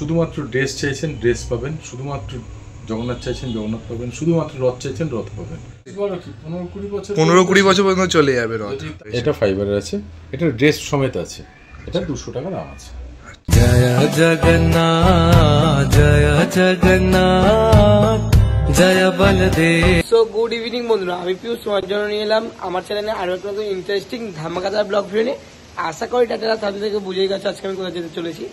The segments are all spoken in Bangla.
শুধুমাত্র ড্রেস চাইছেন ড্রেস পাবেন, শুধুমাত্র জগন্নাথ চাইছেন জগন্নাথ পাবেন, শুধুমাত্র রথ চাইছেন রথ পাবেন। 15-20 বছর পর্যন্ত চলে যাবে রথ। এটা ফাইবারের আছে, এটা ড্রেস সমেত আছে, এটা 200 টাকা দাম আছে। জয় জগন্নাথ জয় জগন্নাথ জয় বলদেব। সো গুড ইভিনিং বন্ধুরা, আমি পিউষ তোমার জন্য নিয়ে এলাম আমার চ্যানেলে আরো একটা নতুন ইন্টারেস্টিং ধামাকাদার ব্লগ ভিডিও। আশা করি টাটারা তাদের থেকে বুঝেই গেছে আজকে আমি কোথায় যেতে চলেছি।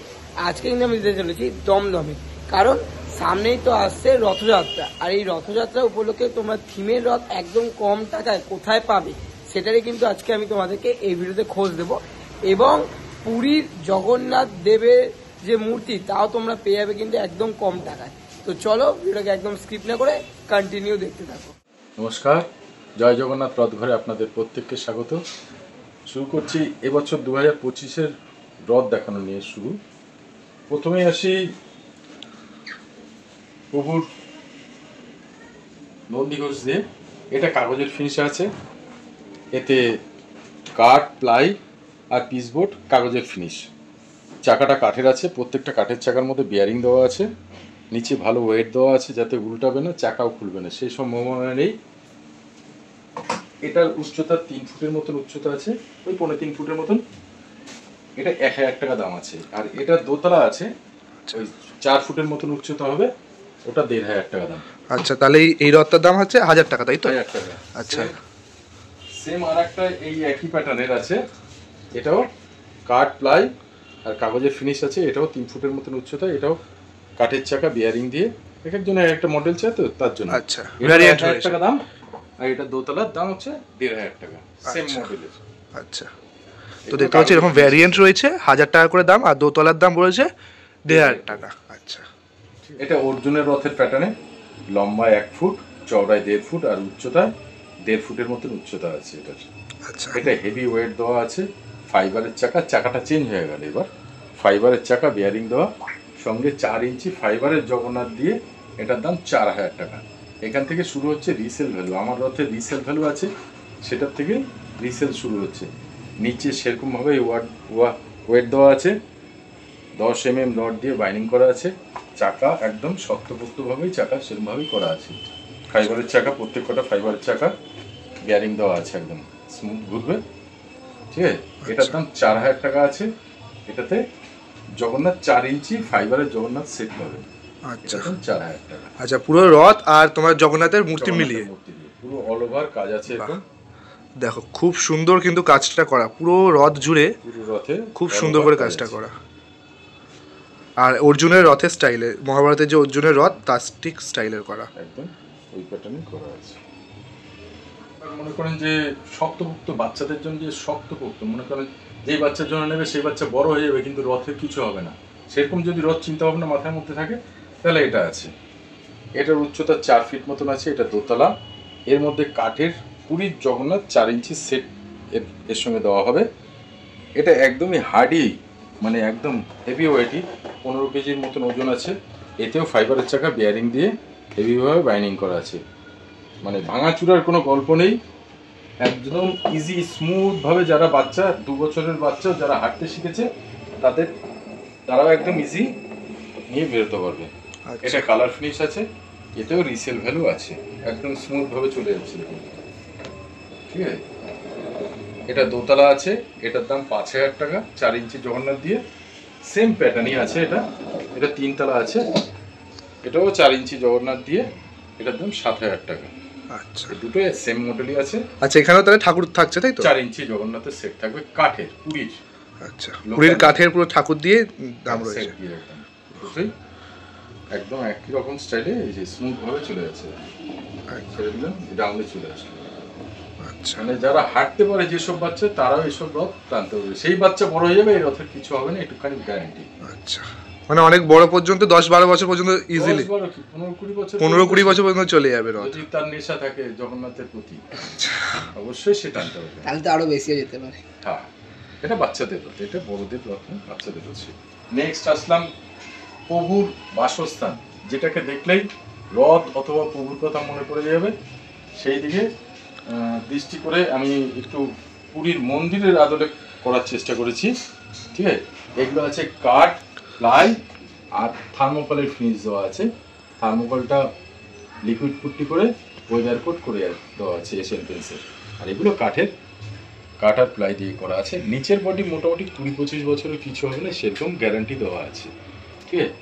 আজকে কিন্তু আমি যেতে চলেছি দমদমে, কারণ সামনেই তো আসছে রথযাত্রা। আর এই রথযাত্রা উপলক্ষে তোমরা থিমের রথ একদম কম টাকায় কোথায় পাবে সেটারই কিন্তু আজকে আমি তোমাদেরকে এই ভিডিওতে খোঁজ দেবো। এবং পুরীর জগন্নাথ দেবের যে মূর্তি তাও তোমরা পেয়ে যাবে কিন্তু একদম কম টাকায়। তো চলো ভিডিওটাকে একদম স্কিপ না করে কন্টিনিউ দেখতে থাকো। নমস্কার, জয় জগন্নাথ রথ ঘরে আপনাদের প্রত্যেককে স্বাগত। শুরু করছি এবছর 2025-এর রথ দেখানো নিয়ে শুরু। প্রথমেই আসি প্রভুর নন্দীঘোষ দিয়ে। এটা কাগজের ফিনিশ আছে, এতে কাঠ, প্লাই আর পিসবোর্ড কাগজের ফিনিশ। চাকাটা কাঠের আছে, প্রত্যেকটা কাঠের চাকার মধ্যে বিয়ারিং দেওয়া আছে, নিচে ভালো ওয়েট দেওয়া আছে যাতে উল্টাবে না, চাকাও খুলবে না, সেই সম্ভাবনা নেই। এটার উচ্চতা 3 ফুটের মতন উচ্চতা আছে, ওই 3.5 ফুটের মতন। এটা 1000 টাকা দাম আছে। আর এটা দোতলা আছে, ওই 4 ফুটের মতন উচ্চতা হবে, ওটা 1500 টাকা দাম। আচ্ছা, তাহলে এই রথটার দাম হচ্ছে 1000 টাকা, তাই তো? 1000 টাকা। আচ্ছা, সেম আর একটা এই একই প্যাটার্নের আছে, এটাও কাঠ, প্লাই আর কাগজের ফিনিশ আছে, এটাও 3 ফুটের মতন উচ্চতা, এটাও কাঠের চাকা বিয়ারিং দিয়ে। এক একজনের একটা মডেল চাই তো তার জন্য। আচ্ছা, এটা 1000 টাকা দাম। আর এটা দোতলার দাম হচ্ছে 1500 টাকা, সেম মডেলের। আচ্ছা, তো দেখতে পাচ্ছি এরকম ভ্যারিয়েন্ট রয়েছে, 1000 টাকা করে দাম, আর দোতলার দাম রয়েছে 1500 টাকা। আচ্ছা, এটা অর্জুনের রথের প্যাটার্নে, লম্বা 1 ফুট, চওড়ায় 1.5 ফুট আর উচ্চতায় 1.5 ফুটের মতন উচ্চতা আছে এটার। আচ্ছা, এটা হেভি ওয়েট দেওয়া আছে, ফাইবারের চাকা, চাকাটা চেঞ্জ হয়ে গেল এবার, ফাইবারের চাকা বিয়ারিং দেওয়া, সঙ্গে 4 ইঞ্চি ফাইবারের জগন্নাথ দিয়ে। এটার দাম 4000 টাকা। এখান থেকে শুরু হচ্ছে রিসেল ভ্যালু, আমার রথের রিসেল ভ্যালু আছে, সেটার থেকে রিসেল শুরু হচ্ছে। নিচে সেরকমভাবে ওয়েট দেওয়া আছে, 10 mm রড দিয়ে বাইন্ডিং করা আছে, চাকা একদম শক্তপোক্তভাবেই চাকা সেরকমভাবেই করা আছে। ফাইবারের চাকা, প্রত্যেক কটা ফাইবারের চাকা বিয়ারিং দেওয়া আছে, একদম স্মুথ ঘুরবে, ঠিক আছে। এটার দাম 4000 টাকা আছে। এটাতে জগন্নাথ 4 ইঞ্চি ফাইবারের জগন্নাথ সেট পাবে। আচ্ছা, 4000 টাকা। আচ্ছা, পুরো রথ আর তোমার জগন্নাথের মূর্তি মিলিয়ে পুরো অল ওভার কাজ আছে এরকম। দেখো খুব সুন্দর কিন্তু কাজটা করা, পুরো রথ জুড়ে পুরো রথে খুব সুন্দর করে কাজটা করা। আর অর্জুনের রথের স্টাইলে, মহাভারতের যে অর্জুনের রথ তার ঠিক স্টাইলের করা, একদম ওই প্যাটার্নে করা আছে। মনে করেন যে শক্তপোক্ত বাচ্চাদের জন্য, যে শক্তপোক্ত মনে করেন যেই বাচ্চার জন্য নেবে সেই বাচ্চা বড় হয়ে যাবে কিন্তু রথের কিছু হবে না, সেরকম যদি রথ চিন্তা ভাবনা মাথার মধ্যে থাকে তাহলে এটা আছে। এটার উচ্চতা 4 ফিট মতন আছে, এটা দোতলা। এর মধ্যে কাঠের পুরীর জগন্নাথ 4 ইঞ্চি সেট এর সঙ্গে দেওয়া হবে। এটা একদমই হার্ডি, মানে একদম হেভি ওয়েটই, 15 কেজির মতন ওজন আছে। এতেও ফাইবারের চাকা বিয়ারিং দিয়ে হেভিভাবে বাইন্ডিং করা আছে, মানে ভাঙাচুরার কোনো গল্প নেই। একদম ইজি স্মুথভাবে, যারা বাচ্চা 2 বছরের বাচ্চা যারা হাঁটতে শিখেছে তারাও একদম ইজি নিয়ে বেরোতে পারবে। এটা কালার ফিনিশ আছে, এতেও রিসেল ভ্যালু আছে, একদম স্মুথভাবে চলে যাচ্ছে, ঠিক আছে। এটা দোতলা আছে, এটার দাম 5000 টাকা, 4 ইঞ্চি জগন্নাথ দিয়ে। সেম প্যাটার্নই আছে এটা। এটা 3 তলা আছে, এটাও 4 ইঞ্চি জগন্নাথ দিয়ে, এটার দাম 7000 টাকা। আচ্ছা, দুটো সেম মডেলই আছে। আচ্ছা, এখানেও তাহলে ঠাকুর থাকছে, তাই তো? 4 ইঞ্চি জগন্নাথের সেট থাকবে, কাঠের, পুরীর। আচ্ছা, পুরীর কাঠের পুরো ঠাকুর দিয়ে দাম রয়েছে, একদম একই রকম স্টাইলে, এই যে স্মুথ ভাবে চলে যাচ্ছে, ছেড়ে দিলাম ডাউনে চলে আসছে। আচ্ছা, মানে যারা হাঁটতে পারে যেসব বাচ্চা তারাও এইসব রথ টানতে পারবে, সেই বাচ্চা বড় হয়ে যাবে এই রথের কিছু হবে না, একটুখানি গ্যারান্টি। আচ্ছা, মানে অনেক বড় পর্যন্ত 10-12 বছর পর্যন্ত ইজিলি, 15-20 বছর পর্যন্ত চলে যাবে রথ, যদি তার নেশা থাকে জগন্নাথের প্রতি, অবশ্যই সে টানতে পারবে, তাহলে তো আরো বেশি যেতে পারে। হ্যাঁ, এটা বাচ্চাদের রথ, এটা বড়দের রথ না, বাচ্চাদের হচ্ছে। নেক্সট আসলাম প্রভুর বাসস্থান, যেটাকে দেখলেই রথ অথবা প্রভুর কথা মনে পড়ে যাবে, সেই দিকে দৃষ্টি করে আমি একটু পুরীর মন্দিরের আদলে করার চেষ্টা করেছি, ঠিক আছে। এগুলো আছে কাঠ, প্লাই আর থার্মোকলের ফিনিশ দেওয়া আছে। থার্মোকলটা লিকুইড পুট্টি করে ওয়েদার কোট করে দেওয়া আছে এশিয়ান পেন্টসের। আর এগুলো কাঠের কাঠ আর প্লাই দিয়ে করা আছে। নিচের বডি মোটামুটি 20-25 বছরের কিছু হবে না সেরকম গ্যারান্টি দেওয়া আছে। ঠিক আছে,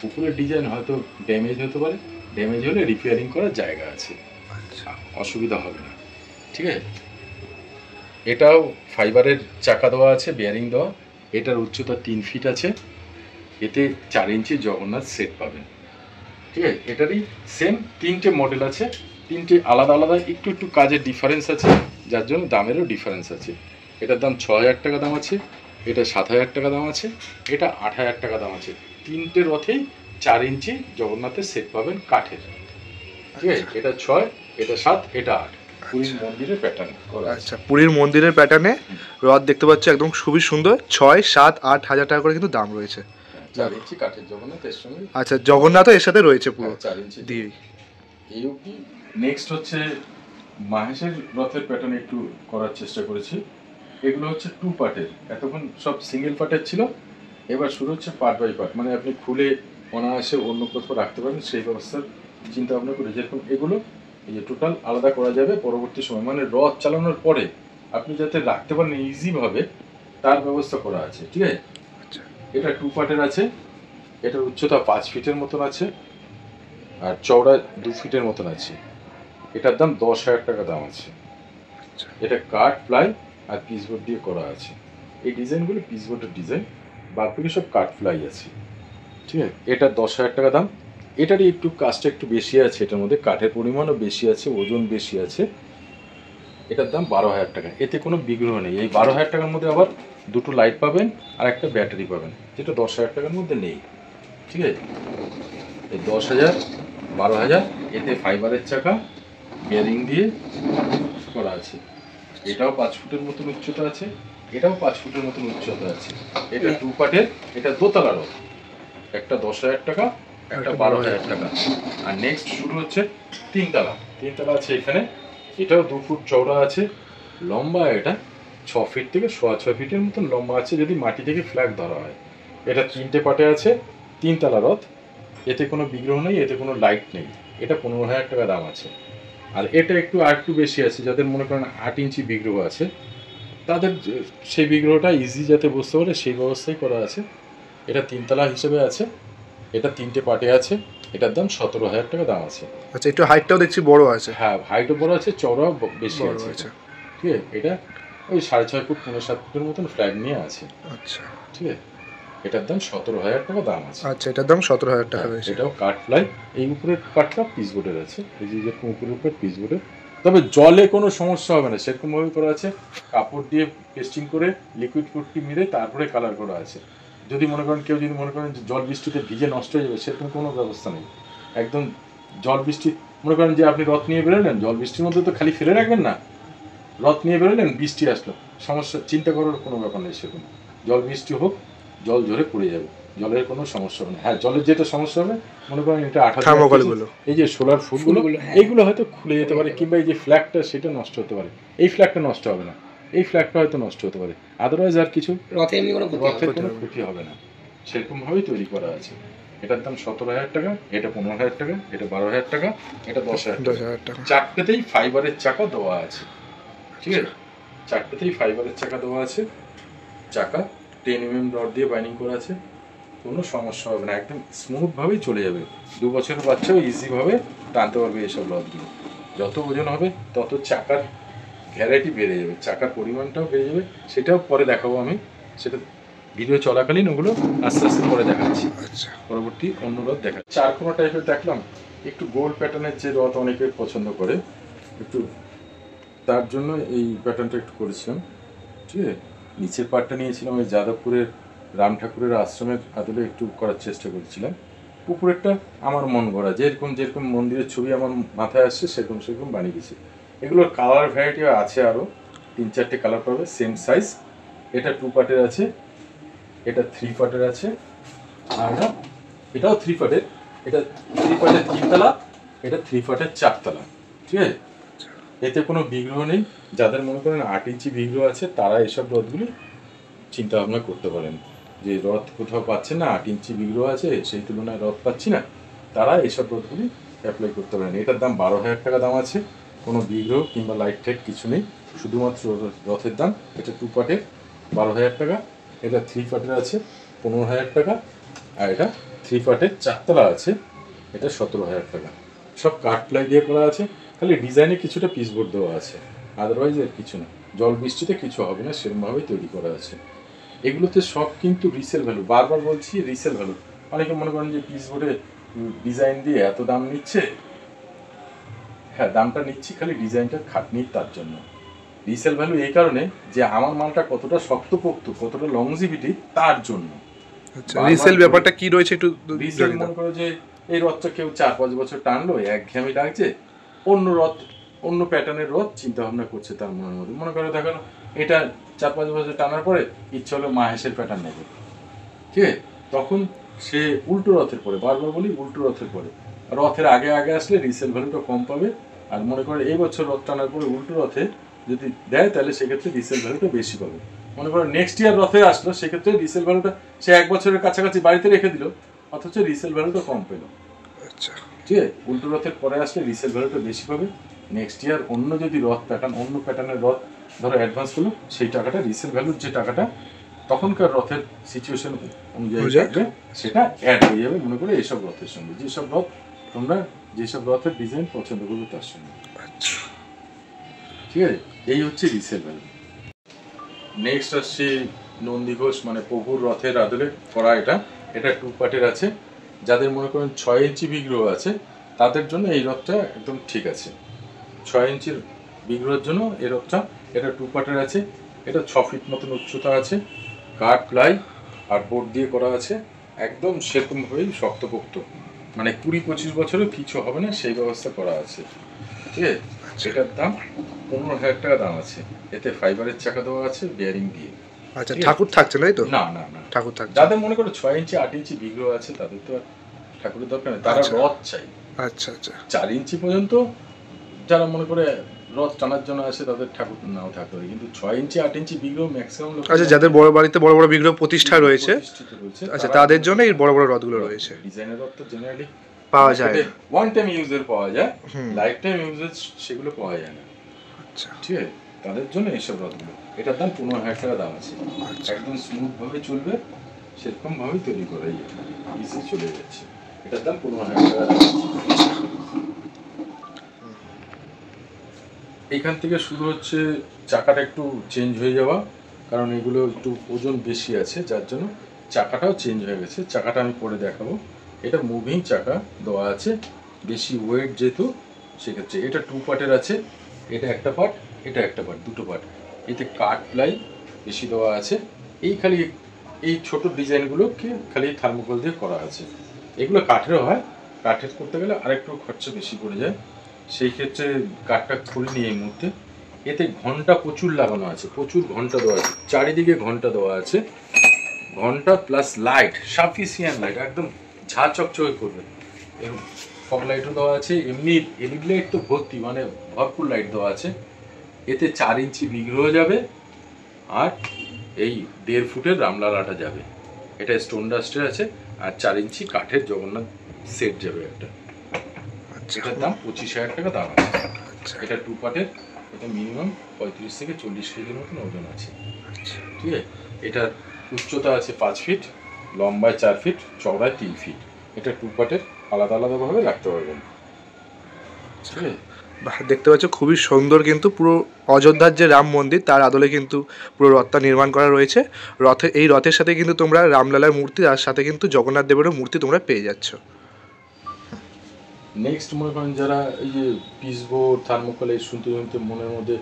উপরের ডিজাইন হয়তো ড্যামেজ হতে পারে, ড্যামেজ হলে রিপেয়ারিং করার জায়গা আছে, অসুবিধা হবে না। ঠিক আছে, এটাও ফাইবারের চাকা দেওয়া আছে, বেয়ারিং দেওয়া। এটার উচ্চতা 3 ফিট আছে। এতে 4 ইঞ্চি জগন্নাথ সেট পাবেন। ঠিক আছে, এটারই সেম 3টে মডেল আছে, 3টে আলাদা আলাদা একটু একটু কাজের ডিফারেন্স আছে, যার জন্য দামেরও ডিফারেন্স আছে। এটার দাম 6,000 টাকা দাম আছে, এটা 7,000 টাকা দাম আছে, এটা 8,000 টাকা দাম আছে। 3টে রথেই 4 ইঞ্চি জগন্নাথের সেট পাবেন কাঠের। ঠিক আছে, এটা 6, এটা 7, এটা 8। পুরীর মন্দিরের প্যাটার্ন করা আছে। আচ্ছা, পুরীর মন্দিরের প্যাটার্নে রথ দেখতে পাচ্ছি, একদম খুবই সুন্দর। 6, 7, 8 হাজার টাকা করে কিন্তু দাম রয়েছে। 4 ইঞ্চি কাঠের জগন্নাথ এর সঙ্গে। আচ্ছা, জগন্নাথও এর সাথে রয়েছে পুরো 4 ইঞ্চি দিয়ে। এই অবধি। নেক্সট হচ্ছে মাহেশের রথের প্যাটার্ন একটু করার চেষ্টা করেছি। এগুলো হচ্ছে 2 পার্টের, এতক্ষণ সব সিঙ্গেল পার্টের ছিল, এবার শুরু হচ্ছে পার্ট বাই পার্ট, মানে আপনি খুলে অনায়াসে অন্য কোথাও রাখতে পারেন সেই ব্যবস্থার চিন্তা ভাবনা করে। যেরকম এগুলো এই যে টোটাল আলাদা করা যাবে পরবর্তী সময়, মানে রথ চালানোর পরে আপনি যাতে রাখতে পারেন ইজিভাবে তার ব্যবস্থা করা আছে। ঠিক আছে, এটা 2 পার্টের আছে। এটার উচ্চতা 5 ফিটের মতন আছে আর চওড়া 2 ফিটের মতন আছে। এটার দাম 10,000 টাকা দাম আছে। এটা কাঠ, প্লাই আর পিসবোর্ড দিয়ে করা আছে। এই ডিজাইনগুলো পিসবোর্ডের ডিজাইন, বাকি সব কাঠ প্লাই আছে। ঠিক আছে, এটা 10,000 টাকা দাম। এটারই একটু কাজটা একটু বেশি আছে, এটার মধ্যে কাঠের পরিমাণও বেশি আছে, ওজন বেশি আছে। এটার দাম 12,000 টাকা। এতে কোনো বিগ্রহ নেই। এই 12,000 টাকার মধ্যে আবার 2টো লাইট পাবেন আর একটা ব্যাটারি পাবেন, যেটা 10,000 টাকার মধ্যে নেই। ঠিক আছে, এই 10,000, 12,000, এতে ফাইবারের চাকা বেয়ারিং দিয়ে করা আছে। এটাও 5 ফুটের মতন উচ্চতা আছে, এটাও 5 ফুটের মতন উচ্চতা আছে। এটা 2 পার্টের, এটা দোতলা রথ। একটা 10,000 টাকা, একটা 12,000 টাকা। আর নেক্সট শুরু হচ্ছে 3 তলা আছে এখানে। এটাও 2 ফুট চওড়া আছে, লম্বা এটা 6 ফিট থেকে 6.5 ফিটের মতন লম্বা আছে যদি মাটি থেকে ফ্ল্যাগ ধরা হয়। এটা 3টে পার্টে আছে, 3 তলা রথ। এতে কোনো বিগ্রহ নেই, এতে কোনো লাইট নেই। এটা 15,000 টাকা দাম আছে। আর এটা একটু বেশি আছে, যাদের মনে করেন 8 ইঞ্চি বিগ্রহ আছে তাদের সেই বিগ্রহটা ইজি যাতে বসতে পারে সেই ব্যবস্থাই করা আছে। এটা 3 তলা হিসেবে আছে, এটা 3টে পার্টে আছে। এটার দাম 17,000 টাকা দাম আছে। আচ্ছা, একটু হাইটটাও দেখছি বড় আছে। হ্যাঁ, হাইটও বড় আছে, চওড়াও বেশি বড় আছে। আছে। ঠিক আছে, এটা ওই 6.5 ফুট 7 ফুটের মতন ফ্ল্যাগ নিয়ে আছে। আচ্ছা, ঠিক আছে, এটার দাম 17,000 টাকা দাম আছে। আচ্ছা, এটার দাম 17,000 টাকা রয়েছে। এটাও কাঠ প্লাই। এই উপরের পাটটা পিসবোর্ডের আছে, এই যে উপরের উপর পিসবোর্ডের। তবে জলে কোনো সমস্যা হবে না, সেরকম ভাবে করা আছে। কাপড় দিয়ে পেস্টিং করে লিকুইড পুট্টি মেরে তারপরে কালার করা আছে। যদি মনে করেন কেউ যদি মনে করেন যে জল বৃষ্টিতে ভিজে নষ্ট হয়ে যাবে, সেরকম কোনো ব্যবস্থা নেই। একদম জল বৃষ্টি, মনে করেন যে আপনি রথ নিয়ে বেরোলেন, জল বৃষ্টির মধ্যে তো খালি ফেলে রাখবেন না। রথ নিয়ে বেরোলেন, বৃষ্টি আসলো, সমস্যা চিন্তা করার কোনো ব্যাপার নেই। সেরকম জল বৃষ্টি হোক, জল ঝরে পড়ে যাবে, জলের কোনো সমস্যা হবে না। হ্যাঁ, জলের যেটা সমস্যা হবে, মনে করেন এটা 18 এই যে সোলার ফুলগুলো, এইগুলো হয়তো খুলে যেতে পারে, কিংবা এই যে ফ্ল্যাগটা সেটা নষ্ট হতে পারে। এই ফ্ল্যাগটা নষ্ট হবে না, এই ফ্ল্যাগটা হয়তো নষ্ট হতে পারে। আদারওয়াইজ আর কিছু রথে এমনি কোনো রথের কোনো ক্ষতি হবে না, সেরকম ভাবেই তৈরি করা আছে। এটার দাম 17,000 টাকা, এটা 15,000 টাকা, এটা 12,000 টাকা, এটা 10,000 টাকা। 4টেতেই ফাইবারের চাকা দেওয়া আছে। ঠিক আছে, 4টেতেই ফাইবারের চাকা দেওয়া আছে। চাকা 10 mm রড দিয়ে বাইন্ডিং করা আছে, কোনো সমস্যা হবে না, একদম স্মুথ ভাবেই চলে যাবে। 2 বছরের বাচ্চাও ইজিভাবে টানতে পারবে এইসব রথগুলো। যত ওজন হবে তত চাকার ভ্যারাইটি বেড়ে যাবে, চাকার পরিমাণটাও বেড়ে যাবে। সেটাও পরে দেখাবো আমি, সেটা ভিডিও চলাকালীন ওগুলো আস্তে আস্তে পরে দেখাচ্ছি। আচ্ছা, পরবর্তী অন্য রথ দেখা 4 কোণা টাইপের দেখলাম। একটু গোল প্যাটার্নের যে রথ অনেকে পছন্দ করে, একটু তার জন্য এই প্যাটার্নটা একটু করেছিলাম। ঠিক আছে, নিচের পার্টটা নিয়েছিলাম ওই যাদবপুরের রাম ঠাকুরের আশ্রমের আদলে একটু করার চেষ্টা করেছিলাম। উপরেরটা আমার মন গড়া, যেরকম যেরকম মন্দিরের ছবি আমার মাথায় আসছে সেরকম বানিয়ে দিয়েছি। এগুলোর কালার ভ্যারাইটি আছে, আরও 3-4টে কালার পাবে, সেম সাইজ। এটা 2 পার্টের আছে, এটা 3 পার্টের আছে, আর এটাও 3 পার্টের। এটা 3 পার্টের 3 তলা, এটা 3 পার্টের 4 তলা। ঠিক আছে, এতে কোনো বিগ্রহ নেই। যাদের মনে করেন 8 ইঞ্চি বিগ্রহ আছে তারা এসব রথগুলি চিন্তা ভাবনা করতে পারেন। যে রথ কোথাও পাচ্ছে না, 8 ইঞ্চি বিগ্রহ আছে সেই তুলনায় রথ পাচ্ছি না, তারা এইসব রথগুলি অ্যাপ্লাই করতে পারেন। এটার দাম 12,000 টাকা দাম আছে, কোনো বিগ্রহ কিংবা লাইট টাইট কিছু নেই, শুধুমাত্র রথের দাম। এটা 2 পার্টের 12,000 টাকা, এটা 3 পার্টের আছে 15,000 টাকা, আর এটা 3 পার্টের 4 তলা আছে, এটা 17,000 টাকা। সব কাঠ প্লাই দিয়ে করা আছে, খালি ডিজাইনে কিছুটা পিসবোর্ড দেওয়া আছে, আদারওয়াইজ এর কিছু না। জল বৃষ্টিতে কিছু হবে না, সেরকমভাবেই তৈরি করা আছে। এগুলোতে সব কিন্তু রিসেল ভ্যালু, বারবার বলছি রিসেল ভ্যালু। অনেকে মনে করেন যে পিসবোর্ডে ডিজাইন দিয়ে এত দাম নিচ্ছে, হ্যাঁ দামটা নিচ্ছি খালি ডিজাইনটা খাটনি, তার জন্য রিসেল ভ্যালু এই কারণে যে আমার মালটা কতটা শক্তপোক্ত, কতটা লংজিভিটি, তার জন্য। আচ্ছা, রিসেল ব্যাপারটা কি রয়েছে একটু রিসেল জানিয়ে দাও। মনে করো যে এই রথটা কেউ 4-5 বছর টানলো, একঘেয়েমি লাগছে, অন্য রথ অন্য প্যাটার্নের রথ চিন্তা ভাবনা করছে তার মনের মধ্যে। মনে করো দেখালো এটা 4-5 বছর টানার পরে ইচ্ছা হলো মাহেশের প্যাটার্ন নেবে, ঠিক আছে, তখন সে উল্টো রথের পরে, বারবার বলি উল্টো রথের পরে, রথের আগে আগে আসলে রিসেল ভ্যালুটা কম পাবে। আর মনে করে এই বছর রথ টানার পরে উল্টো রথে যদি দেয় তাহলে সেক্ষেত্রে রিসেল ভ্যালুটা বেশি পাবে। মনে করো নেক্সট ইয়ার রথে আসলো, সেক্ষেত্রে রিসেল ভ্যালুটা সে 1 বছরের কাছাকাছি বাড়িতে রেখে দিল, অথচ রিসেল ভ্যালুটা কম পেল। আচ্ছা, ঠিক আছে, উল্টো রথের পরে আসলে রিসেল ভ্যালুটা বেশি পাবে। নেক্সট ইয়ার অন্য যদি রথ প্যাটার্ন, অন্য প্যাটার্নের রথ ধরো অ্যাডভান্স হলো, সেই টাকাটা রিসেল ভ্যালুর যে টাকাটা তখনকার রথের সিচুয়েশন অনুযায়ী থাকবে, সেটা অ্যাড হয়ে যাবে। মনে করে এইসব রথের সঙ্গে, যেসব রথ তোমরা যেসব রথের ডিজাইন পছন্দ করবে তার সঙ্গে। আচ্ছা, ঠিক আছে, এই হচ্ছে রিসেল ভ্যালু। নেক্সট আসছে নন্দী ঘোষ, মানে প্রভুর রথের আদলে করা। এটা 2 পার্টের আছে। যাদের মনে করেন 6 ইঞ্চি বিগ্রহ আছে তাদের জন্য এই রথটা একদম ঠিক আছে। 6 ইঞ্চির বিগ্রহের জন্য এই রথটা, এটা 2 পার্টের আছে। এটা 6 ফিট মতন উচ্চতা আছে, কাঠ প্লাই আর বোর্ড দিয়ে করা আছে, একদম সেরকমভাবেই শক্তপোক্ত, মানে 20-25 বছরেও কিছু হবে না সেই ব্যবস্থা করা আছে। ঠিক আছে, এটার দাম 15,000 টাকা দাম আছে। এতে ফাইবারের চাকা দেওয়া আছে বেয়ারিং দিয়ে। আচ্ছা, ঠাকুর থাকছে না তো? না না না, ঠাকুর থাকছে। যাদের মনে করো 6 ইঞ্চি 8 ইঞ্চি বিগ্রহ আছে তাদের তো আর ঠাকুরের দরকার নেই, তারা আচ্ছা। রথ চাই। আচ্ছা আচ্ছা, 4 ইঞ্চি পর্যন্ত যারা মনে করে রথ টানার জন্য আসে তাদের ঠাকুর নাও থাকতে হবে, কিন্তু 6 ইঞ্চি 8 ইঞ্চি বিগ্রহ ম্যাক্সিমাম লোক। আচ্ছা, যাদের বড় বাড়িতে বড় বড় বিগ্রহ প্রতিষ্ঠা রয়েছে, আচ্ছা তাদের জন্য এই বড় বড় রথগুলো রয়েছে। ডিজাইনের রথ তো জেনারেলি পাওয়া যায় না। ওয়ান টাইম ইউজের পাওয়া যায়, লাইফ টাইম ইউজের সেগুলো পাওয়া যায় না। আচ্ছা, ঠিক আছে, তাদের জন্য এইসব রথগুলো। এটার দাম 15,000 টাকা দাম আছে। একদম স্মুথ ভাবে চলবে, সেরকম ভাবেই তৈরি করা, ইজি চলে যাচ্ছে। এটার দাম 15,000 টাকা দাম আছে। এখান থেকে শুরু হচ্ছে চাকাটা একটু চেঞ্জ হয়ে যাওয়া, কারণ এগুলো একটু ওজন বেশি আছে, যার জন্য চাকাটাও চেঞ্জ হয়ে গেছে। চাকাটা আমি পরে দেখাবো। এটা মুভিং চাকা দেওয়া আছে, বেশি ওয়েট যেহেতু, সেক্ষেত্রে এটা 2 পার্টের আছে। এটা একটা পার্ট, এটা একটা পার্ট, 2টো পার্ট। এতে কাঠ প্লাই বেশি দেওয়া আছে। এই খালি এই ছোট ডিজাইনগুলোকে খালি থার্মোকল দিয়ে করা আছে। এগুলো কাঠেরও হয়, কাঠের করতে গেলে আরেকটু খরচা বেশি পড়ে যায়, সেই ক্ষেত্রে কাঠটা খুলিনি এই মুহূর্তে। এতে ঘন্টা প্রচুর লাগানো আছে, প্রচুর ঘন্টা দেওয়া আছে, চারিদিকে ঘন্টা দেওয়া আছে। ঘন্টা প্লাস লাইট, সাফিসিয়েন্ট লাইট, একদম ঝা চকচকে করবে। এরকম ফগ লাইটও দেওয়া আছে, এমনি এলইডি লাইট তো ভর্তি, মানে ভরপুর লাইট দেওয়া আছে। এতে 4 ইঞ্চি বিগ্রহ যাবে, আর এই 1.5 ফুটের রামলালাটা যাবে। এটা স্টোন ডাস্টের আছে, আর 4 ইঞ্চি কাঠের জগন্নাথ সেট যাবে একটা। এটার দাম 25,000 টাকা দাম আছে। এটা 2 পার্টের, এটা মিনিমাম 35 থেকে 40 কেজির মতন ওজন আছে। ঠিক আছে, এটার উচ্চতা আছে 5 ফিট, লম্বায় 4 ফিট, চওড়ায় 3 ফিট। এটা 2 পার্টের, আলাদা আলাদাভাবে রাখতে পারবেন। ঠিক আছে, দেখতে পাচ্ছ খুবই সুন্দর, কিন্তু পুরো অযোধ্যার যে রাম মন্দির তার আদলে কিন্তু পুরো রথটা নির্মাণ করা রয়েছে। এই রথের সাথে কিন্তু তোমরা রামলালার মূর্তি, আর সাথে কিন্তু জগন্নাথ দেবেরও মূর্তি তোমরা পেয়ে যাচ্ছ। নেক্সট মনে করেন যারা এই যে পিসবোর্ড থার্মোকল এই শুনতে শুনতে মনের মধ্যে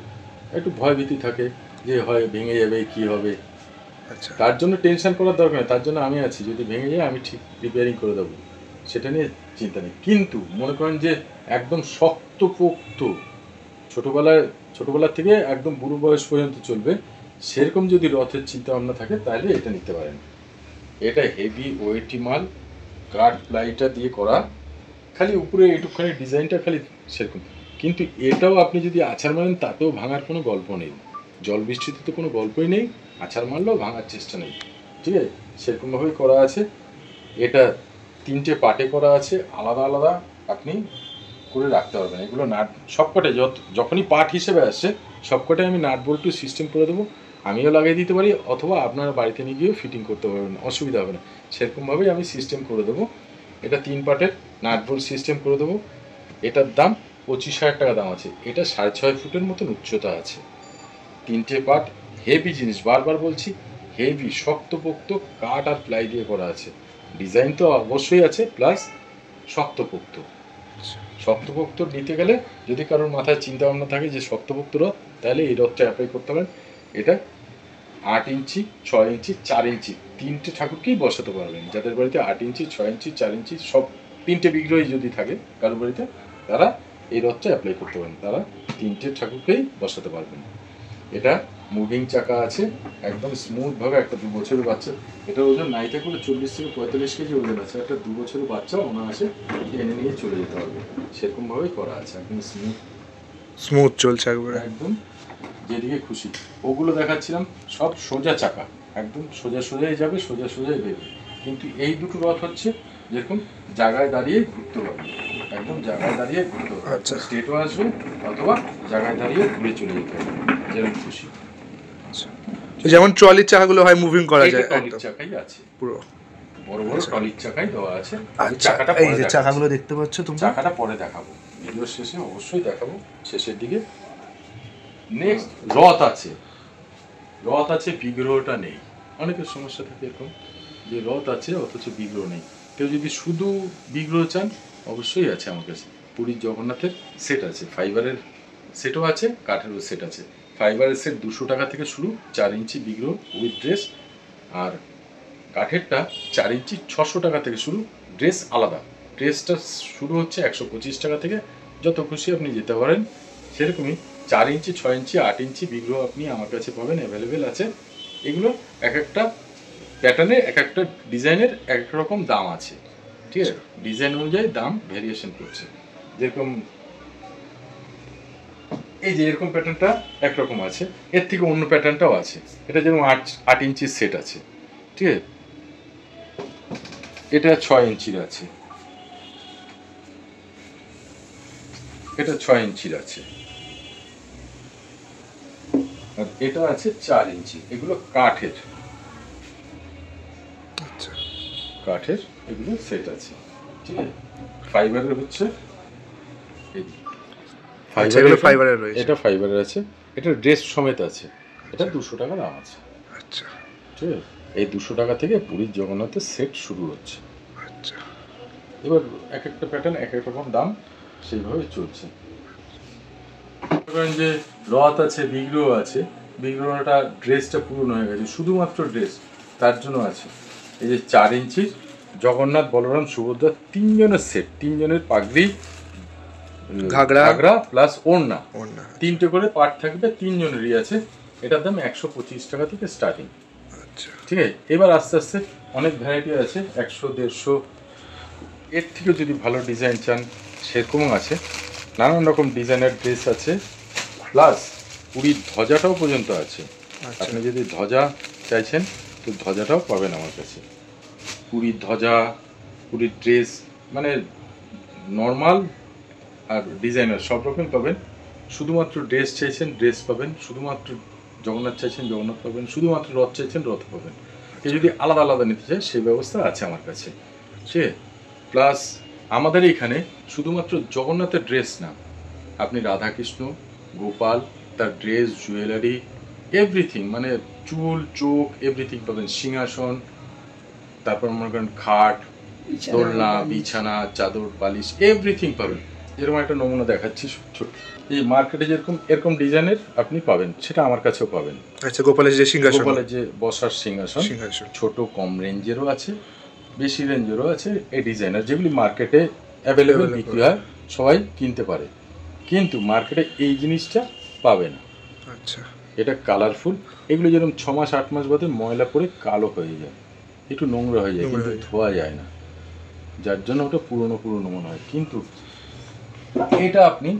একটু ভয়ভীতি থাকে যে হয় ভেঙে যাবে, কি হবে, আচ্ছা, তার জন্য টেনশন করার দরকার নেই। তার জন্য আমি আছি, যদি ভেঙে যায় আমি ঠিক রিপেয়ারিং করে দেবো, সেটা নিয়ে চিন্তা নেই। কিন্তু মনে করেন যে একদম শক্তপোক্ত, ছোটোবেলার থেকে একদম বুড়ো বয়স পর্যন্ত চলবে, সেরকম যদি রথের চিন্তা ভাবনা থাকে তাহলে এটা নিতে পারেন। এটা হেভি ওয়েটি মাল, কাঠ প্লাইটা দিয়ে করা, খালি উপরে এইটুকখানি ডিজাইনটা খালি সেরকম। কিন্তু এটাও আপনি যদি আছাড় মারেন তাতেও ভাঙার কোনো গল্প নেই, জল বৃষ্টিতে তো কোনো গল্পই নেই, আছাড় মারলেও ভাঙার চেষ্টা নেই। ঠিক আছে, সেরকমভাবেই করা আছে। এটা 3টে পার্টে করা আছে, আলাদা আলাদা আপনি করে রাখতে পারবেন। এগুলো নাট সবকটাই যখনই পার্ট হিসেবে আসছে সবকটাই আমি নাট বল্টু সিস্টেম করে দেবো, আমিও লাগিয়ে দিতে পারি, অথবা আপনারা বাড়িতে নিয়ে গিয়েও ফিটিং করতে পারবেন, অসুবিধা হবে না। সেরকমভাবেই আমি সিস্টেম করে দেবো। এটা 3 পার্টের নাট বোল্ট সিস্টেম করে দেবো। এটার দাম 25,000 টাকা দাম আছে। এটা 6.5 ফুটের মতন উচ্চতা আছে। 3টে পার্ট, হেভি জিনিস, বারবার বলছি হেভি, শক্তপোক্ত কাঠ আর প্লাই দিয়ে করা আছে। ডিজাইন তো অবশ্যই আছে, প্লাস শক্তপোক্ত। শক্তপোক্ত নিতে গেলে যদি কারোর মাথায় চিন্তা ভাবনা থাকে যে শক্তপোক্ত রথ, তাহলে এই রথটা অ্যাপ্লাই করতে পারেন। এটা 8 ইঞ্চি, 6 ইঞ্চি, 4 ইঞ্চি 3টে ঠাকুরকেই বসাতে পারবেন। যাদের বাড়িতে 8 ইঞ্চি, 6 ইঞ্চি, 4 ইঞ্চি সব 3টে বিগ্রহই যদি থাকে কারোর বাড়িতে, তারা এই রথটা অ্যাপ্লাই করতে পারেন, তারা 3টে ঠাকুরকেই বসাতে পারবেন। এটা মুভিং চাকা আছে, একদম স্মুথভাবে। একটা 2 বছরের বাচ্চা, এটার ওজন নাইতে করে 40 থেকে 45 কেজি ওজন আছে। একটা 2 বছরের বাচ্চা অনায়াসে এনে নিয়ে চলে যেতে পারবে, সেরকমভাবেই করা আছে। একদম স্মুথ চলছে একবারে, একদম যেদিকে খুশি। ওগুলো দেখাচ্ছিলাম সব সোজা চাকা, একদম সোজা সোজাই যাবে, সোজা সোজাই বেরবে। কিন্তু এই দুটো রথ হচ্ছে যেরকম জায়গায় দাঁড়িয়ে ঘুরতে পারবে, একদম জায়গায় দাঁড়িয়ে ঘুরতে পারবে। আচ্ছা। স্ট্রেটও আসবে অথবা জায়গায় দাঁড়িয়ে ঘুরে চলে যেতে পারবে, যেরকম খুশি। যেমন ট্রলির চাকাগুলো হয় মুভিং করা যায়, ট্রলির একদম চাকাই আছে, পুরো বড় বড় ট্রলির চাকাই দেওয়া আছে। আচ্ছা, চাকাটা এই পরে যে দেখাচ্ছি। চাকাগুলো দেখতে পাচ্ছ তোমরা, চাকাটা পরে দেখাবো, ভিডিওর শেষে অবশ্যই দেখাবো, শেষের দিকে। নেক্সট রথ আছে, রথ আছে, বিগ্রহটা নেই। অনেকের সমস্যা থাকে এরকম যে রথ আছে অথচ বিগ্রহ নেই। কেউ যদি শুধু বিগ্রহ চান, অবশ্যই আছে আমার কাছে। পুরীর জগন্নাথের সেট আছে, ফাইবারের সেটও আছে, কাঠেরও সেট আছে। ফাইবারের সেট 200 টাকা থেকে শুরু, 4 ইঞ্চি বিগ্রহ উইথ ড্রেস। আর কাঠেরটা 4 ইঞ্চি 600 টাকা থেকে শুরু, ড্রেস আলাদা। ড্রেসটা শুরু হচ্ছে 125 টাকা থেকে, যত খুশি আপনি যেতে পারেন। সেরকমই 4 ইঞ্চি, 6 ইঞ্চি, 8 ইঞ্চি বিগ্রহ আপনি আমার কাছে পাবেন, অ্যাভেলেবেল আছে। এগুলো এক একটা প্যাটার্নের, এক একটা ডিজাইনের এক এক রকম দাম আছে, ঠিক আছে? ডিজাইন অনুযায়ী দাম ভেরিয়েশন করছে। যেরকম এই যে এরকম প্যাটার্নটা একরকম আছে, এর থেকে অন্য প্যাটার্নটাও আছে। এটা যেরকম 8 ইঞ্চির সেট আছে, ঠিক আছে? এটা 6 ইঞ্চির আছে, এটা 6 ইঞ্চির আছে, আর এটা আছে 4 ইঞ্চি। এগুলো কাঠের, আচ্ছা কাঠের এগুলো সেট আছে, ঠিক আছে? ফাইবারের হচ্ছে ফাইবারের রয়েছে, এটা ফাইবারের আছে, এটা ড্রেস সমেত আছে। এটা 200 টাকা দাম আছে, আচ্ছা ঠিক আছে? এই 200 টাকা থেকে পুরীর জগন্নাথের সেট শুরু হচ্ছে। আচ্ছা। এবার এক একটা প্যাটার্ন এক এক রকম দাম, সেইভাবে চলছে। যে রথ আছে, বিগ্রহ আছে, বিগ্রহটা ড্রেসটা পুরনো হয়ে গেছে, শুধুমাত্র ড্রেস, তার জন্য আছে এই যে 4 ইঞ্চির জগন্নাথ, বলরাম, সুভদ্রা 3 জনের সেট, 3 জনের পাগড়ি, ঘাগরা প্লাস ওড়না, 3টে করে পার্ট থাকবে, 3 জনেরই আছে। এটার দাম 125 টাকা থেকে স্টার্টিং, আচ্ছা ঠিক আছে? এবার আস্তে আস্তে অনেক ভ্যারাইটি আছে, 100, 150, এর থেকে যদি ভালো ডিজাইন চান সেরকমও আছে। নানান রকম ডিজাইনের ড্রেস আছে, প্লাস পুরীর ধ্বজাটাও পর্যন্ত আছে। আপনি যদি ধ্বজা চাইছেন তো ধ্বজাটাও পাবেন আমার কাছে। পুরীর ধ্বজা, পুরীর ড্রেস, মানে নর্মাল আর ডিজাইনার সব রকম পাবেন। শুধুমাত্র ড্রেস চাইছেন ড্রেস পাবেন, শুধুমাত্র জগন্নাথ চাইছেন জগন্নাথ পাবেন, শুধুমাত্র রথ চাইছেন রথ পাবেন। কেউ যদি আলাদা আলাদা নিতে চায় সেই ব্যবস্থা আছে আমার কাছে, ঠিক আছে? প্লাস আমাদের এখানে শুধুমাত্র জগন্নাথের ড্রেস না, আপনি রাধাকৃষ্ণ, গোপাল, তার ড্রেস, জুয়েলারি, এভরিথিং, মানে চুল, চোখ, এভরিথিং পাবেন। সিংহাসন, তারপর মনে করেন খাট, দোলনা, বিছানা, চাদর, বালিশ, এভরিথিং পাবেন। যেরকম একটা নমুনা দেখাচ্ছি ছোট, এই মার্কেটে যেরকম এরকম ডিজাইনের আপনি পাবেন, সেটা আমার কাছেও পাবেন। আচ্ছা, গোপালের যে সিংহাসন, গোপালের যে বসার সিংহাসন, ছোট কম রেঞ্জেরও আছে, বেশি রেঞ্জেরও আছে। এই ডিজাইনার যেগুলি মার্কেটে অ্যাভেলেবেল বিক্রি হয়, সবাই কিনতে পারে, কিন্তু মার্কেটে এই জিনিসটা পাবে না। আচ্ছা, এটা কালারফুল। এগুলো যেরকম 6 মাস 8 মাস বাদে ময়লা পরে কালো হয়ে যায়, একটু নোংরা হয়ে যায়, কিন্তু ধোয়া যায় না, যার জন্য ওটা পুরনো পুরনো মনে হয়। কিন্তু এটা আপনি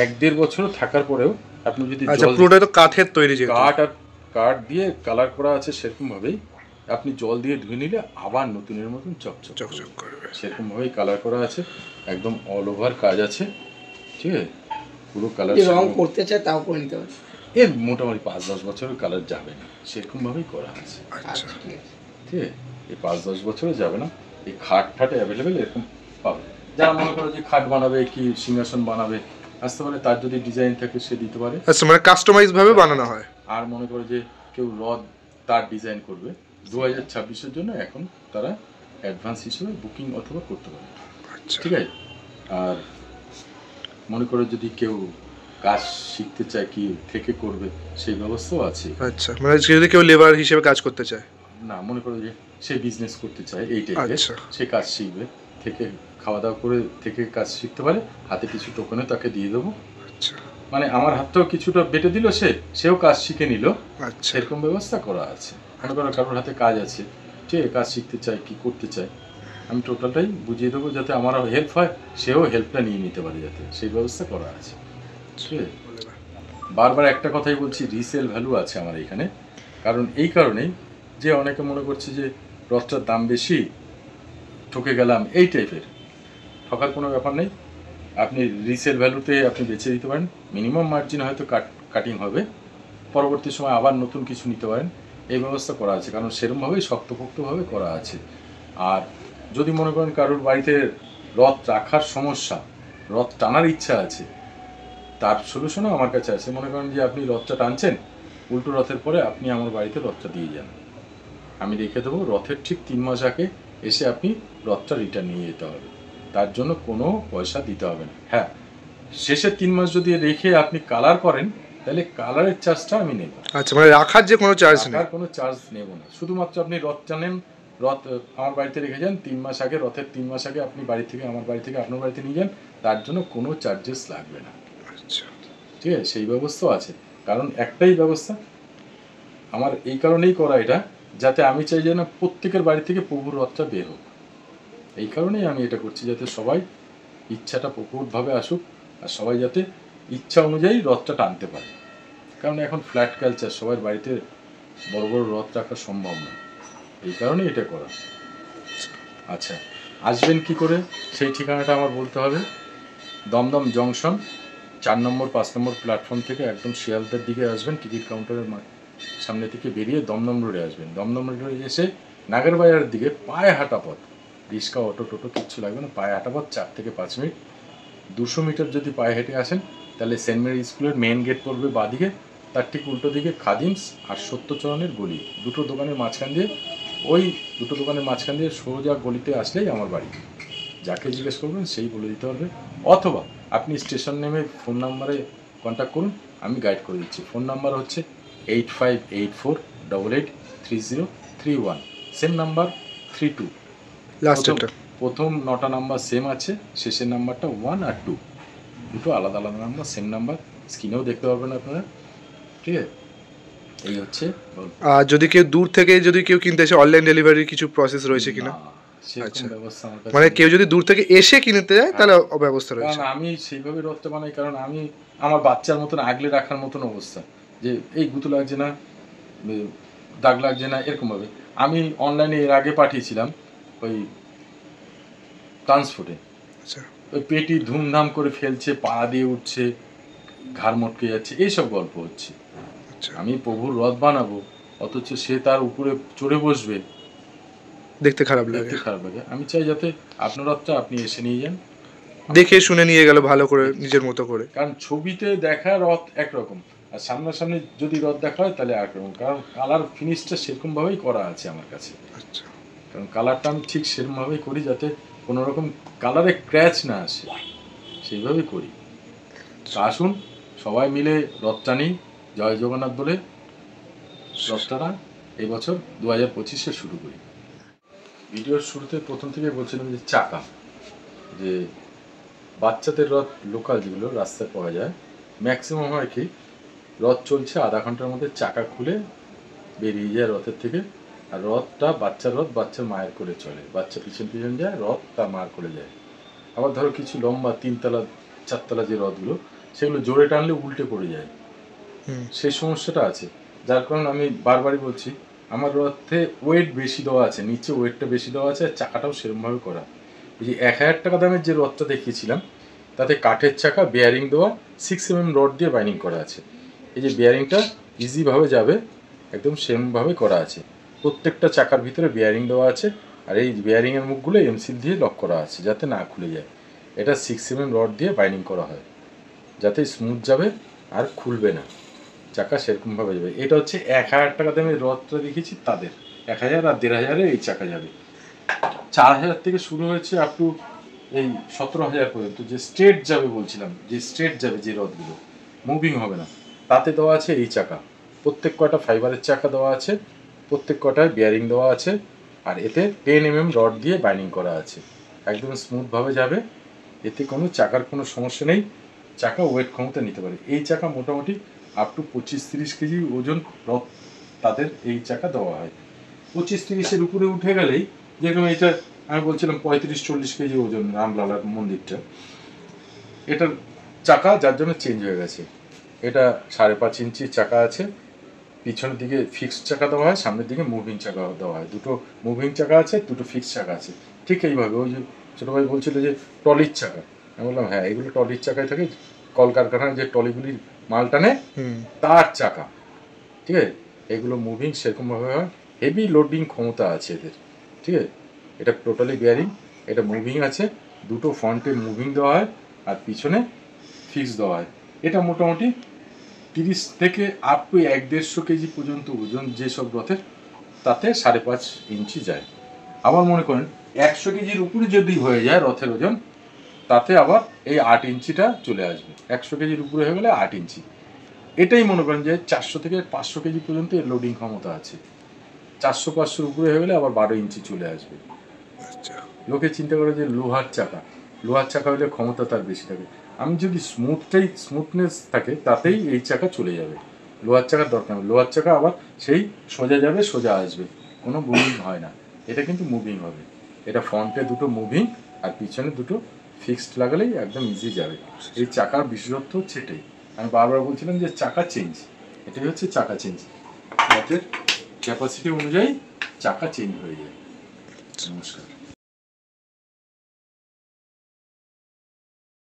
1-1.5 বছর থাকার পরেও আপনি যদি পুরোটা তো কাঠের তৈরি, যে কাঠ আর কাঠ দিয়ে কালার করা আছে সেরকম ভাবেই আপনি জল দিয়ে ধুয়ে নিলে আবার নতুনের মতন চকচক চকচক করবে। সেরকমভাবেই কালার করা আছে, একদম অল ওভার কাজ আছে, ঠিক আছে, পুরো কালার। যদি রং করতে চায় তাও করে নিতে পারে। এর মোটামুটি 5-10 বছরের কালার যাবে না, সেরকমভাবেই করা আছে, আচ্ছা ঠিক আছে। ঠিক আছে। এই 5-10 বছরে যাবে না। এই খাট ঠাটে অ্যাভেলেবেল এরকম পাবে। যারা মনে করো যে খাট বানাবে কি সিংহাসন বানাবে আসতে পারে, তার যদি ডিজাইন থাকে সে দিতে পারে। আচ্ছা, মানে কাস্টমাইজ ভাবে বানানো হয়। আর মনে করো যে কেউ রড তার ডিজাইন করবে 2026-এর জন্য, এখন তারা অ্যাডভান্স হিসেবে বুকিং অথবা করতে পারে, আচ্ছা ঠিক আছে। আর মনে করো যদি কেউ কাজ শিখতে চায় কি থেকে করবে সেই ব্যবস্থাও আছে। আচ্ছা, মানে যদি কেউ লেবার হিসেবে কাজ করতে চায়, না মনে করো যে সে বিজনেস করতে চায় এই টাইপের, আচ্ছা। সে কাজ শিখবে, থেকে খাওয়া দাওয়া করে থেকে কাজ শিখতে পারে, হাতে কিছু টোকেনও তাকে দিয়ে দেবো, আচ্ছা মানে আমার হাতটাও কিছুটা বেটে দিল, সেও কাজ শিখে নিল, আচ্ছা সেরকম ব্যবস্থা করা আছে। মনে করো কারোর হাতে কাজ আছে, ঠিক আছে, কাজ শিখতে চায় কি করতে চায়, আমি টোটালটাই বুঝিয়ে দেবো যাতে আমারও হেল্প হয়, সেও হেল্পটা নিয়ে নিতে পারে, যাতে সেই ব্যবস্থা করা আছে, ঠিক আছে। বারবার একটা কথাই বলছি, রিসেল ভ্যালু আছে আমার এখানে, কারণ এই কারণেই যে অনেকে মনে করছে যে রথটার দাম বেশি, ঠকে গেলাম, এই টাইপের ঠকার কোনো ব্যাপার নেই। আপনি রিসেল ভ্যালুতে আপনি বেছে দিতে পারেন, মিনিমাম মার্জিন হয়তো কাটিং হবে, পরবর্তী সময় আবার নতুন কিছু নিতে পারেন, এই ব্যবস্থা করা আছে, কারণ সেরকমভাবেই শক্তপোক্তভাবে করা আছে। আর যদি মনে করেন কারোর বাড়িতে রথ রাখার সমস্যা, রথ টানার ইচ্ছা আছে, তার সলিউশনও আমার কাছে আছে। মনে করেন যে আপনি রথটা টানছেন, উল্টো রথের পরে আপনি আমার বাড়িতে রথটা দিয়ে যান, আমি রেখে দেবো, রথের ঠিক 3 মাস আগে এসে আপনি রথটা রিটার্ন নিয়ে যেতে হবে, তার জন্য কোনো পয়সা দিতে হবে না। হ্যাঁ, শেষের 3 মাস যদি রেখে আপনি কালার করেন তাহলে কালারের চার্জটা আমি নেব। আচ্ছা, মানে রাখার যে কোনো চার্জ নেই? রাখার কোনো চার্জ নেব না, শুধুমাত্র আপনি রথ টানেন, রথ আমার বাড়িতে রেখে যান, 3 মাস আগে, রথের 3 মাস আগে আপনি বাড়ি থেকে আমার বাড়ি থেকে আপনার বাড়িতে নিয়ে যান, তার জন্য কোনো চার্জেস লাগবে না, আচ্ছা ঠিক আছে। সেই ব্যবস্থাও আছে, কারণ একটাই ব্যবস্থা আমার এই কারণেই করা এটা, যাতে আমি চাই যে না প্রত্যেকের বাড়ি থেকে প্রভুর রথটা বের হোক, এই কারণেই আমি এটা করছি, যাতে সবাই ইচ্ছাটা প্রকটভাবে আসুক, আর সবাই যাতে ইচ্ছা অনুযায়ী রথটা টানতে পারে, কারণ এখন ফ্ল্যাট কালচার, সবার বাড়িতে বড় বড় রথ রাখা সম্ভব না, এই কারণেই এটা করা। আচ্ছা, আসবেন কি করে সেই ঠিকানাটা আমার বলতে হবে। দমদম জংশন 4 নম্বর 5 নম্বর প্ল্যাটফর্ম থেকে একদম শিয়ালদার দিকে আসবেন, টিকিট কাউন্টারের সামনে থেকে বেরিয়ে দমদম রোডে আসবেন, দমদম রোডে এসে নাগেরবাজারের দিকে পায়ে হাঁটা পথ, রিক্সা অটো টোটো কিচ্ছু লাগবে না, পায়ে হাঁটা পথ 4 থেকে 5 মিনিট, 200 মিটার যদি পায়ে হেঁটে আসেন তাহলে সেন্ট মেরি স্কুলের মেন গেট পড়বে বাঁদিকে, তার ঠিক উল্টো দিকে খাদিমস আর সত্যচরণের গলি, দুটো দোকানের মাঝখান দিয়ে, ওই দুটো দোকানের মাঝখান দিয়ে সোজা গলিতে আসলেই আমার বাড়ি, যাকে জিজ্ঞেস করবেন সেই বলে দিতে পারবে, অথবা আপনি স্টেশন নেমে ফোন নাম্বারে কন্ট্যাক্ট করুন, আমি গাইড করে দিচ্ছি। ফোন নাম্বার হচ্ছে 8584883031, সেম নাম্বার 32, লাস্টেরটা প্রথম 9টা নাম্বার সেম আছে, শেষের নাম্বারটা 1 আর 2, দুটো আলাদা আলাদা নাম্বার, সেম নাম্বার, স্ক্রিনেও দেখতে পারবেন আপনারা, ঠিক আছে। এই হচ্ছে আর যদি কেউ দূর থেকে যদি কেউ কিনতে চায়, অনলাইন ডেলিভারি কিছু প্রসেস রয়েছে কিনা? সেরকম আচ্ছা, ব্যবস্থা আমার কাছে মানে নেই। কেউ যদি দূর থেকে এসে কিনতে যায় তাহলে ব্যবস্থা রয়েছে? কারণ আমি সেইভাবে রথটা বানাই, কারণ আমি আমার বাচ্চার মতন আগলে রাখার মতন অবস্থা, যে এই গুঁতো লাগছে না, দাগ লাগছে না, এরকম ভাবে আমি অনলাইনে এর আগে পাঠিয়েছিলাম ওই ট্রান্সপোর্টে, আচ্ছা ওই পেটি ধুমধাম করে ফেলছে, পা দিয়ে উঠছে, ঘাড় মটকে যাচ্ছে, এইসব গল্প হচ্ছে। আচ্ছা, আমি প্রভুর রথ বানাবো অথচ সে তার উপরে চড়ে বসবে, দেখতে খারাপ লাগে। দেখতে খারাপ লাগে। আমি চাই যাতে আপনার রথটা আপনি এসে নিয়ে যান, দেখে শুনে নিয়ে গেল ভালো করে নিজের মতো করে, কারণ ছবিতে দেখা রথ একরকম, আর সামনাসামনি যদি রথ দেখা হয় তাহলে একরকম, কারণ কালার ফিনিশটা সেরকম ভাবেই করা আছে আমার কাছে, আচ্ছা কারণ কালারটা আমি ঠিক সেরকম ভাবেই করি যাতে কোনো রকম কালারে ক্র্যাচ না আসে, সেইভাবেই করি। তা আসুন সবাই মিলে রথ টানি, জয় জগন্নাথ বলে রথ টানা এই বছর 2025-এ শুরু করি। ভিডিওর শুরুতে প্রথম থেকে বলছিলাম যে চাকা, যে বাচ্চাদের রথ লোকাল যেগুলো রাস্তায় পাওয়া যায়, ম্যাক্সিমাম হয় কি রথ চলছে আধা ঘন্টার মধ্যে চাকা খুলে বেরিয়ে যায় রথের থেকে, আর রথটা বাচ্চার রথ বাচ্চার মায়ের করে চলে, বাচ্চা পিছন পিছন যায়, রথ তার মার করে যায়। আবার ধরো কিছু লম্বা 3তলা 4তলা যে রথগুলো, সেগুলো জোরে টানলে উল্টে পড়ে যায়, সেই সমস্যাটা আছে। যার কারণে আমি বারবারই বলছি আমার রথে ওয়েট বেশি দেওয়া আছে, নিচে ওয়েটটা বেশি দেওয়া আছে, আর চাকাটাও সেরকমভাবে করা। এই যে 1000 টাকা দামের যে রথটা দেখিয়েছিলাম তাতে কাঠের চাকা, বেয়ারিং দেওয়া, 6 mm রড দিয়ে বাইন্ডিং করা আছে। এই যে বেয়ারিংটা ইজিভাবে যাবে, একদম সেমভাবে করা আছে। প্রত্যেকটা চাকার ভিতরে বেয়ারিং দেওয়া আছে, আর এই বেয়ারিংয়ের মুখগুলো এমসিল দিয়ে লক করা আছে যাতে না খুলে যায়। এটা 6 mm রড দিয়ে বাইন্ডিং করা হয় যাতে স্মুথ যাবে আর খুলবে না, চাকা সেরকমভাবে যাবে। এটা হচ্ছে 1000 টাকা দামের রথটা দেখেছি তাদের, 1000 আর 1500 এই চাকা যাবে। 4000 থেকে শুরু হয়েছে আপ টু এই 17000 পর্যন্ত, যে স্ট্রেট যাবে বলছিলাম, যে স্ট্রেট যাবে যে রথগুলো, মুভিং হবে না, তাতে দেওয়া আছে এই চাকা। প্রত্যেক কটা ফাইবারের চাকা দেওয়া আছে, প্রত্যেক কটায় বেয়ারিং দেওয়া আছে, আর এতে 10 mm রড দিয়ে বাইন্ডিং করা আছে। একদম স্মুথভাবে যাবে, এতে কোনো চাকার কোনো সমস্যা নেই। চাকা ওয়েট ক্ষমতা নিতে পারে। এই চাকা মোটামুটি আপ টু 25-30 কেজি ওজন রথ তাদের এই চাকা দেওয়া হয়। 25-30-এর উপরে উঠে গেলেই, যেরকম এটা আমি বলছিলাম 35-40 কেজি ওজন রামলালার মন্দিরটা, এটার চাকা যার জন্য চেঞ্জ হয়ে গেছে। এটা 5.5 ইঞ্চির চাকা আছে, পিছনের দিকে ফিক্সড চাকা দেওয়া হয়, সামনের দিকে মুভিং চাকা দেওয়া হয়। দুটো মুভিং চাকা আছে, দুটো ফিক্সড চাকা আছে। ঠিক এইভাবে ওই যে ছোটো ভাই বলছিল যে টলির চাকা, আমি বললাম হ্যাঁ এগুলো টলির চাকায় থাকে, কলকারখানায় যে টলিগুলির মাল টানে তার চাকা, ঠিক আছে। এগুলো মুভিং সেরকমভাবে হয়, হেভি লোডিং ক্ষমতা আছে এদের, ঠিক আছে। এটা টোটালি বেয়ারিং, এটা মুভিং আছে, দুটো ফ্রন্টে মুভিং দেওয়া হয় আর পিছনে ফিক্স দেওয়া হয়। এটা মোটামুটি 30 থেকে আপ টু 1-150 কেজি পর্যন্ত ওজন যেসব রথের, তাতে 5.5 ইঞ্চি যায়। আবার মনে করেন 100 কেজির উপরে যদি হয়ে যায় রথের ওজন, তাতে আবার এই 8 ইঞ্চিটা চলে আসবে। 100 কেজির উপরে হয়ে গেলে 8 ইঞ্চি। এটাই মনে করেন যে 400 থেকে 500 কেজি পর্যন্ত এর লোডিং ক্ষমতা আছে। 400-500 উপরে হয়ে গেলে আবার 12 ইঞ্চি চলে আসবে। লোকে চিন্তা করে যে লোহার চাকা হলে ক্ষমতা তার বেশি থাকে। আমি যদি স্মুথনেস থাকে তাতেই এই চাকা চলে যাবে, লোহার চাকার দরকার নেই। লোহার চাকা আবার সেই সোজা যাবে, সোজা আসবে, কোনো মুভিং হয় না। এটা কিন্তু মুভিং হবে, এটা ফ্রন্টে দুটো মুভিং আর পিছনে দুটো ফিক্সড লাগালেই একদম ইজি যাবে। এই চাকার বিশেষত্ব হচ্ছে এটাই। আমি বারবার বলছিলাম যে চাকা চেঞ্জ, এটাই হচ্ছে চাকা চেঞ্জ। রথের ক্যাপাসিটি অনুযায়ী চাকা চেঞ্জ হয়ে যায়। নমস্কার।